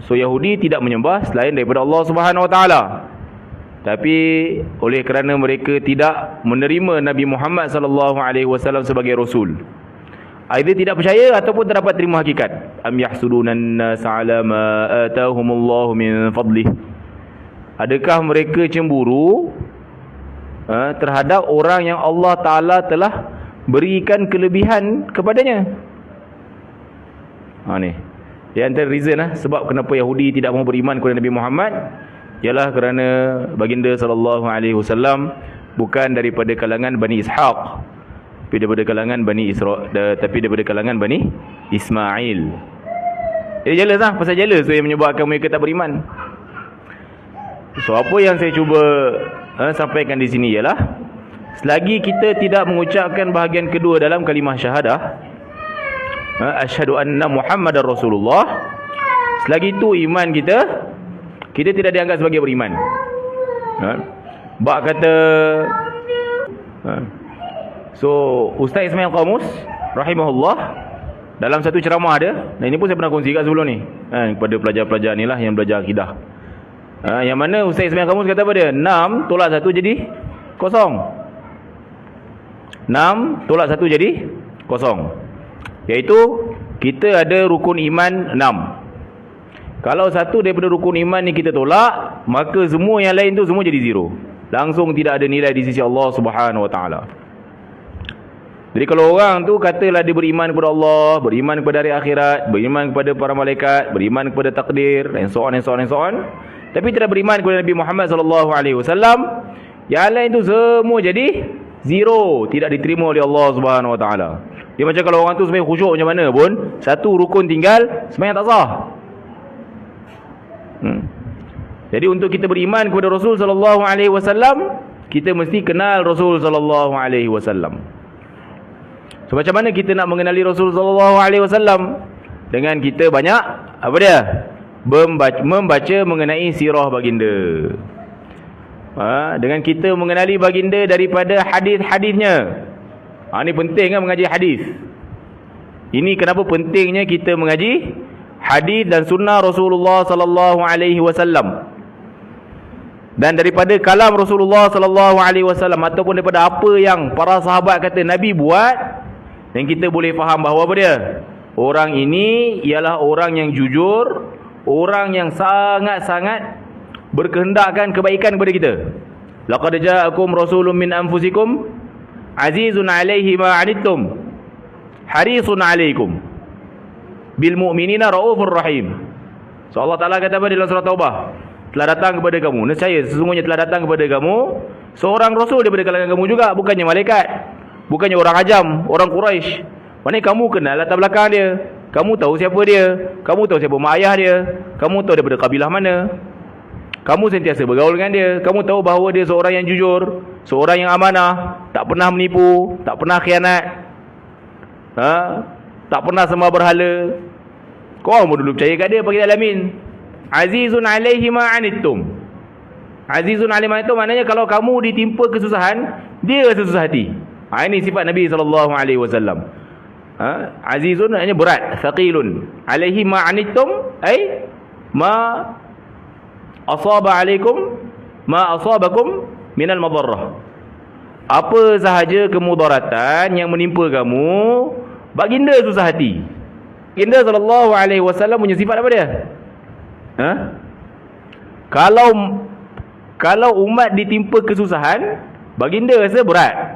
So Yahudi tidak menyembah selain daripada Allah Subhanahu Wa Taala. Tapi oleh kerana mereka tidak menerima Nabi Muhammad sallallahu alaihi wasallam sebagai rasul, either tidak percaya ataupun tak dapat terima hakikat. Am yahsudunan nas ala ma atahumullahu min fadlih. Adakah mereka cemburu terhadap orang yang Allah Taala telah berikan kelebihan kepadanya? Ni di antara reason sebab kenapa Yahudi tidak mahu beriman kepada Nabi Muhammad, ialah kerana baginda sallallahu alaihi wasallam bukan daripada kalangan Bani Ishaq, tapi daripada kalangan Bani Ismail. Dia jealous pasal jealous tu yang menyebabkan mereka tak beriman. So apa yang saya cuba sampaikan di sini ialah, selagi kita tidak mengucapkan bahagian kedua dalam kalimah syahadah, asyhadu anna Muhammadar Rasulullah, selagi itu iman kita tidak dianggap sebagai beriman. Bak kata so Ustaz Ismail Qamus rahimahullah dalam satu ceramah dia, dan ini pun saya pernah kongsi kat sebelum ni kepada pelajar-pelajar ni lah yang belajar akidah, yang mana Ustaz Ismail Qamus kata apa dia, 6 tolak 1 jadi kosong. 6 tolak 1 jadi kosong, iaitu kita ada rukun iman 6. Kalau satu daripada rukun iman ni kita tolak, maka semua yang lain tu semua jadi zero. Langsung tidak ada nilai di sisi Allah Subhanahu Wa Taala. Jadi kalau orang tu katalah dia beriman kepada Allah, beriman kepada hari akhirat, beriman kepada para malaikat, beriman kepada takdir, and so on, tapi tidak beriman kepada Nabi Muhammad sallallahu alaihi wasallam, yang lain tu semua jadi zero, tidak diterima oleh Allah Subhanahu Wa Taala. Dia macam kalau orang tu sembahyang khusyuk macam mana pun, satu rukun tinggal, sembahyang tak sah. Jadi untuk kita beriman kepada Rasul sallallahu alaihi wasallam, kita mesti kenal Rasul sallallahu alaihi wasallam. So macam mana kita nak mengenali Rasul sallallahu alaihi wasallam? Dengan kita banyak apa dia? Membaca mengenai sirah baginda. Dengan kita mengenali baginda daripada hadis-hadisnya. Ini penting mengaji hadis. Ini kenapa pentingnya kita mengaji hadis dan sunnah Rasulullah sallallahu alaihi wasallam. Dan daripada kalam Rasulullah sallallahu alaihi wasallam, ataupun daripada apa yang para sahabat kata Nabi buat, dan kita boleh faham bahawa apa dia? Orang ini ialah orang yang jujur, orang yang sangat-sangat berkehendakkan kebaikan kepada kita. Laqad ja'akum rasulun min anfusikum azizun 'alaihi ma 'anittum harisun 'alaikum bil mu'minina raufur rahim. So Allah Taala kata apa dalam surah Taubah? Telah datang kepada kamu, nescaya sesungguhnya telah datang kepada kamu seorang rasul daripada kalangan kamu juga, bukannya malaikat, bukannya orang ajam, orang Quraisy. Maknanya kamu kenal latar belakang dia, kamu tahu siapa dia, kamu tahu siapa mak ayah dia, kamu tahu daripada kabilah mana, kamu sentiasa bergaul dengan dia, kamu tahu bahawa dia seorang yang jujur, seorang yang amanah, tak pernah menipu, tak pernah khianat, tak pernah sembah berhala. Kau mau dulu percaya kat dia bagi alamin. Azizun 'alaihi ma 'anittum. Azizun 'alaihi ma 'anittum maknanya kalau kamu ditimpa kesusahan, dia rasa susah hati. Ini sifat Nabi sallallahu alaihi wasallam. Azizun maknanya berat, thaqilun. 'Alaihi ma 'anittum ai ma asaba 'alaikum ma asabakum minal madarrah. Apa sahaja kemudaratan yang menimpa kamu, baginda susah hati. Baginda sallallahu alaihi wasallam punya sifat apa dia? Kalau umat ditimpa kesusahan, baginda rasa berat.